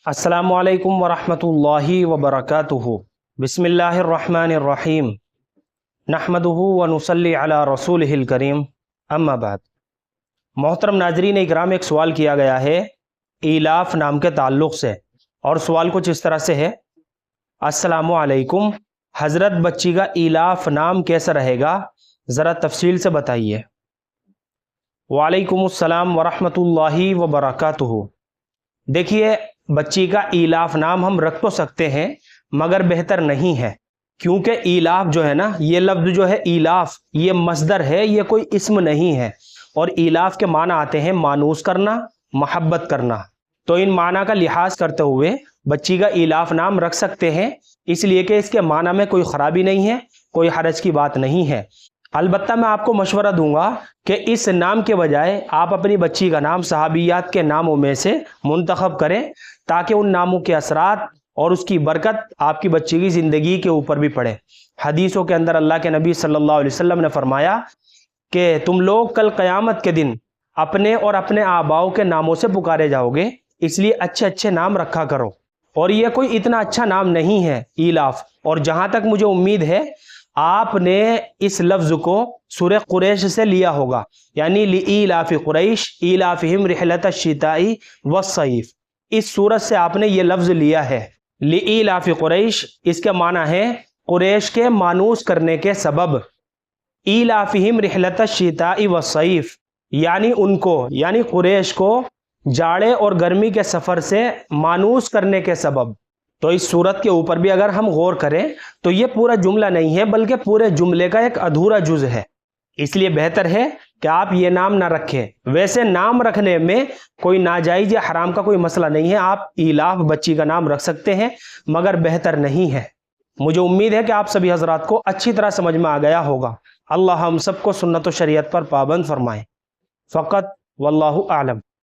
अस्सलामुअलैकुम वरहमतुल्लाहि वबरकातुहु। बिस्मिल्लाहिर्रहमानिर्रहीम। नहमदुहु व नुसल्ली अला रसूलिहिल करीम। अम्मा बाद। मोहतरम नाजरीन इकराम, एक सवाल किया गया है इलाफ नाम के ताल्लुक़ से, और सवाल कुछ इस तरह से है। अस्सलामुअलैकुम, हज़रत बच्ची का इलाफ नाम कैसा रहेगा, ज़रा तफसील से बताइए। वालेकुमुस्सलाम वरहमतुल्लाहि वबरकातुहु। देखिए, बच्ची का इलाफ नाम हम रख तो सकते हैं मगर बेहतर नहीं है, क्योंकि इलाफ जो है ना, ये लफ्ज़ जो है इलाफ, ये मस्दर है, ये कोई इस्म नहीं है। और इलाफ के माना आते हैं मानूस करना, मोहब्बत करना। तो इन माना का लिहाज करते हुए बच्ची का इलाफ नाम रख सकते हैं, इसलिए कि इसके माना में कोई ख़राबी नहीं है, कोई हरज की बात नहीं है। अलबत्ता मैं आपको मशवरा दूंगा कि इस नाम के बजाय आप अपनी बच्ची का नाम सहाबियात के नामों में से मुंतखब करें, ताकि उन नामों के असरात और उसकी बरकत आपकी बच्ची की ज़िंदगी के ऊपर भी पड़े। हदीसों के अंदर अल्लाह के नबी सल्लल्लाहु अलैहि वसल्लम ने फरमाया कि तुम लोग कल क़यामत के दिन अपने और अपने आबाओं के नामों से पुकारे जाओगे, इसलिए अच्छे अच्छे नाम रखा करो। और यह कोई इतना अच्छा नाम नहीं है इलाफ। और जहाँ तक मुझे उम्मीद है, आपने इस लफ्ज़ को सूरह कुरैश से लिया होगा, यानी लिईलाफि कुरैश ईलाफिहिम रिहलतश शिताई वस्सैफ। इस सूरत से आपने ये लफ्ज़ लिया है लिईलाफि कुरैश। इसके माना है कुरैश के मानूस करने के सबब। ईलाफिहिम रिहलतश शिताई वस्सैफ, यानी उनको, यानी कुरैश को जाड़े और गर्मी के सफ़र से मानूस करने के सबब। तो इस सूरत के ऊपर भी अगर हम गौर करें तो ये पूरा जुमला नहीं है, बल्कि पूरे जुमले का एक अधूरा जुज़ है। इसलिए बेहतर है कि आप ये नाम ना रखें। वैसे नाम रखने में कोई नाजायज़ या हराम का कोई मसला नहीं है, आप इलाफ बच्ची का नाम रख सकते हैं, मगर बेहतर नहीं है। मुझे उम्मीद है कि आप सभी हजरात को अच्छी तरह समझ में आ गया होगा। अल्लाह हम सबको सुन्नत व शरीयत पर पाबंद फरमाए। फ़क़त वल्लाहु आलम।